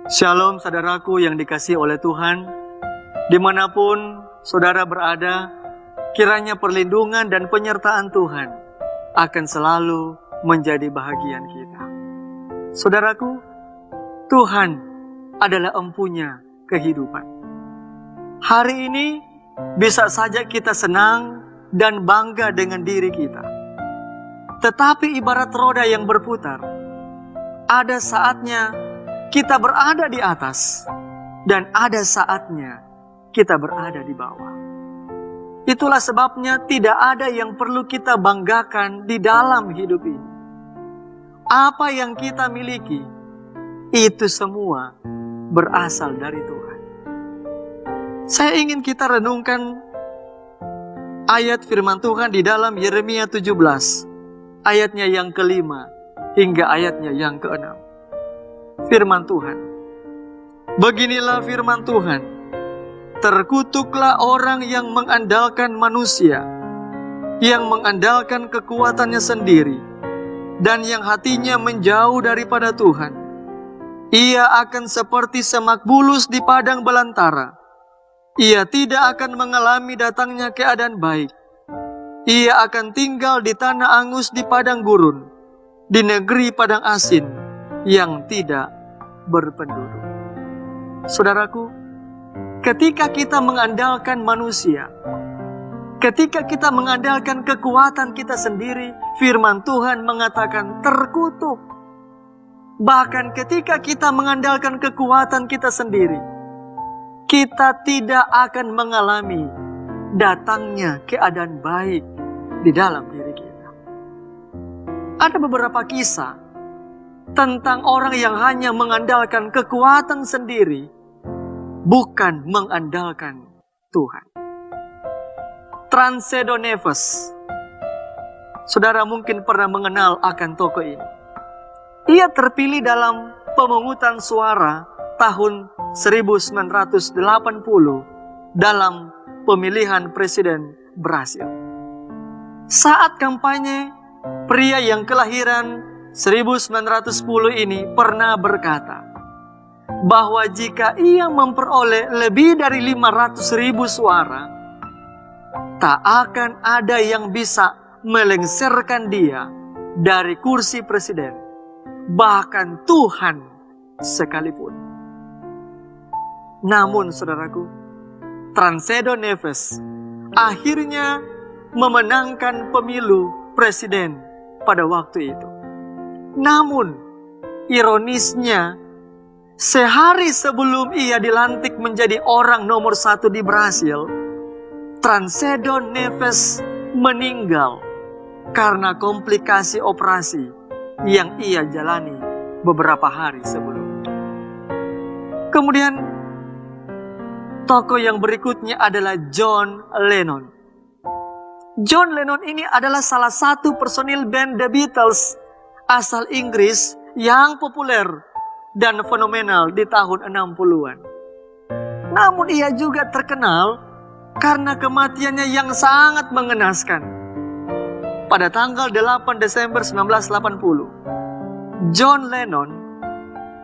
Shalom saudaraku yang dikasihi oleh Tuhan, dimanapun saudara berada, kiranya perlindungan dan penyertaan Tuhan akan selalu menjadi bahagian kita. Saudaraku, Tuhan adalah empunya kehidupan. Hari ini bisa saja kita senang dan bangga dengan diri kita. Tetapi ibarat roda yang berputar, ada saatnya kita berada di atas, dan ada saatnya kita berada di bawah. Itulah sebabnya tidak ada yang perlu kita banggakan di dalam hidup ini. Apa yang kita miliki, itu semua berasal dari Tuhan. Saya ingin kita renungkan ayat firman Tuhan di dalam Yeremia 17, ayatnya yang kelima hingga ayatnya yang keenam. Firman Tuhan, beginilah firman Tuhan, terkutuklah orang yang mengandalkan manusia, yang mengandalkan kekuatannya sendiri, dan yang hatinya menjauh daripada Tuhan. Ia akan seperti semak bulus di padang belantara. Ia tidak akan mengalami datangnya keadaan baik. Ia akan tinggal di tanah angus di padang gurun, di negeri padang asin yang tidak berpenduduk. Saudaraku, ketika kita mengandalkan manusia, ketika kita mengandalkan kekuatan kita sendiri, firman Tuhan mengatakan terkutuk. Bahkan ketika kita mengandalkan kekuatan kita sendiri, kita tidak akan mengalami datangnya keadaan baik di dalam diri kita. Ada beberapa kisah tentang orang yang hanya mengandalkan kekuatan sendiri, bukan mengandalkan Tuhan. Tancredo Neves, saudara mungkin pernah mengenal akan tokoh ini. Ia terpilih dalam pemungutan suara tahun 1980 dalam pemilihan presiden Brasil. Saat kampanye, pria yang kelahiran 1910 ini pernah berkata bahwa jika ia memperoleh lebih dari 500.000 suara, tak akan ada yang bisa melengsarkan dia dari kursi presiden, bahkan Tuhan sekalipun. Namun saudaraku, Tancredo Neves akhirnya memenangkan pemilu presiden pada waktu itu. Namun, ironisnya, sehari sebelum ia dilantik menjadi orang nomor 1 di Brasil, Tancredo Neves meninggal karena komplikasi operasi yang ia jalani beberapa hari sebelumnya. Kemudian, tokoh yang berikutnya adalah John Lennon. John Lennon ini adalah salah satu personil band The Beatles asal Inggris yang populer dan fenomenal di tahun 60-an. Namun ia juga terkenal karena kematiannya yang sangat mengenaskan. Pada tanggal 8 Desember 1980, John Lennon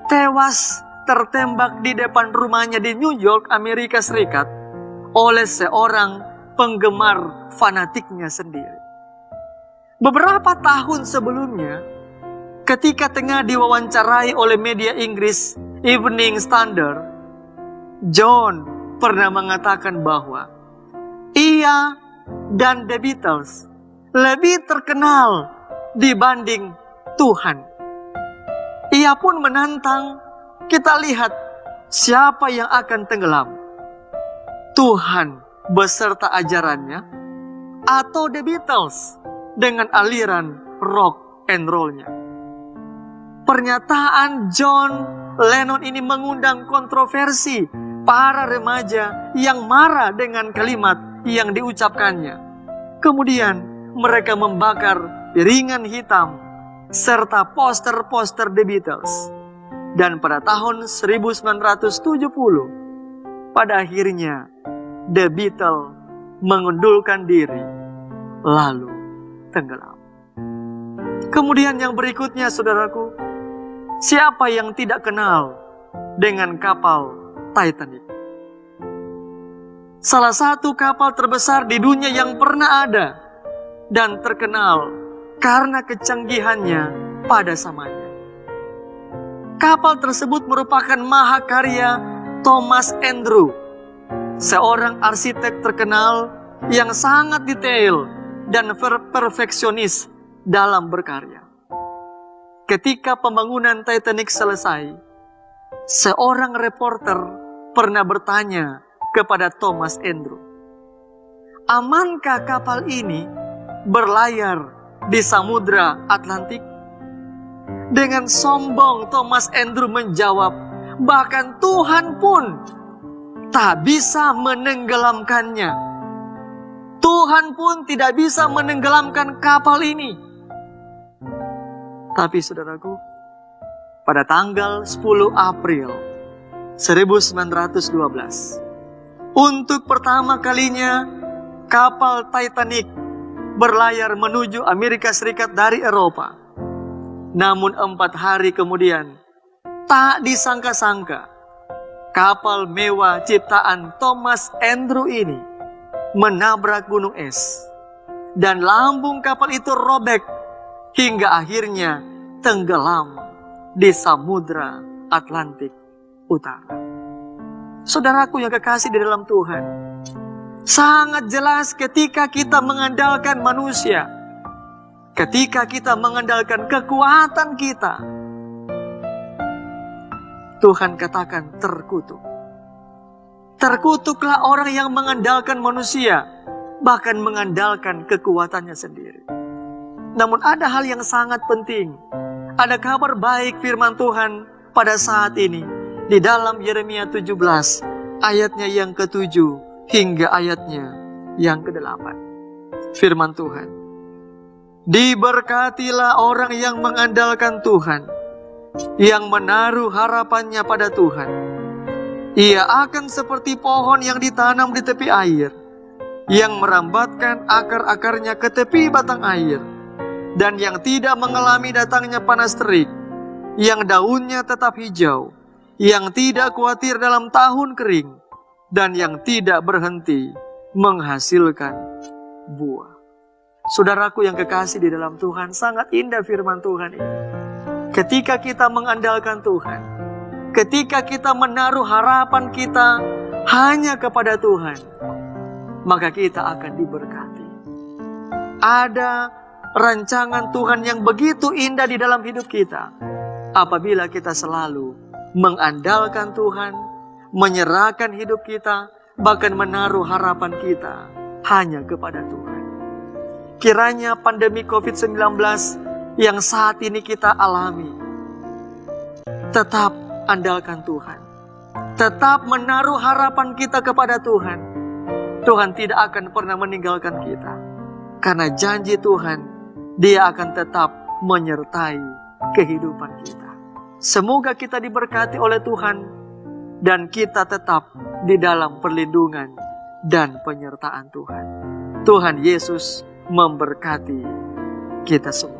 tewas tertembak di depan rumahnya di New York, Amerika Serikat oleh seorang penggemar fanatiknya sendiri. Beberapa tahun sebelumnya, ketika tengah diwawancarai oleh media Inggris Evening Standard, John pernah mengatakan bahwa ia dan The Beatles lebih terkenal dibanding Tuhan. Ia pun menantang, kita lihat siapa yang akan tenggelam, Tuhan beserta ajarannya atau The Beatles dengan aliran rock and roll-nya. Pernyataan John Lennon ini mengundang kontroversi para remaja yang marah dengan kalimat yang diucapkannya. Kemudian mereka membakar piringan hitam serta poster-poster The Beatles. Dan pada tahun 1970, pada akhirnya The Beatles mengundurkan diri lalu tenggelam. Kemudian yang berikutnya saudaraku, siapa yang tidak kenal dengan kapal Titanic. Salah satu kapal terbesar di dunia yang pernah ada dan terkenal karena kecanggihannya pada zamannya. Kapal tersebut merupakan mahakarya Thomas Andrew, seorang arsitek terkenal yang sangat detail dan perfeksionis dalam berkarya. Ketika pembangunan Titanic selesai, seorang reporter pernah bertanya kepada Thomas Andrew, "Amankah kapal ini berlayar di Samudra Atlantik?" Dengan sombong Thomas Andrew menjawab, "Bahkan Tuhan pun tak bisa menenggelamkannya. Tuhan pun tidak bisa menenggelamkan kapal ini." Tapi saudaraku, pada tanggal 10 April 1912, untuk pertama kalinya kapal Titanic berlayar menuju Amerika Serikat dari Eropa. Namun 4 hari kemudian, tak disangka-sangka, kapal mewah ciptaan Thomas Andrew ini menabrak gunung es. Dan lambung kapal itu robek hingga akhirnya tenggelam di Samudra Atlantik Utara. Saudaraku yang kekasih di dalam Tuhan, sangat jelas ketika kita mengandalkan manusia, ketika kita mengandalkan kekuatan kita, Tuhan katakan terkutuk. Terkutuklah orang yang mengandalkan manusia, bahkan mengandalkan kekuatannya sendiri. Namun ada hal yang sangat penting. Ada kabar baik firman Tuhan pada saat ini di dalam Yeremia 17 ayatnya yang ke-7 hingga ayatnya yang ke-8. Firman Tuhan, "Diberkatilah orang yang mengandalkan Tuhan, yang menaruh harapannya pada Tuhan. Ia akan seperti pohon yang ditanam di tepi air, yang merambatkan akar-akarnya ke tepi batang air, dan yang tidak mengalami datangnya panas terik, yang daunnya tetap hijau, yang tidak khawatir dalam tahun kering, dan yang tidak berhenti menghasilkan buah." Saudaraku yang kekasih di dalam Tuhan, sangat indah firman Tuhan ini. Ketika kita mengandalkan Tuhan, ketika kita menaruh harapan kita hanya kepada Tuhan, maka kita akan diberkati. Ada rancangan Tuhan yang begitu indah di dalam hidup kita apabila kita selalu mengandalkan Tuhan, menyerahkan hidup kita, bahkan menaruh harapan kita hanya kepada Tuhan. Kiranya pandemi COVID-19 yang saat ini kita alami, tetap andalkan Tuhan, tetap menaruh harapan kita kepada Tuhan. Tuhan tidak akan pernah meninggalkan kita, karena janji Tuhan, Dia akan tetap menyertai kehidupan kita. Semoga kita diberkati oleh Tuhan, dan kita tetap di dalam perlindungan dan penyertaan Tuhan. Tuhan Yesus memberkati kita semua.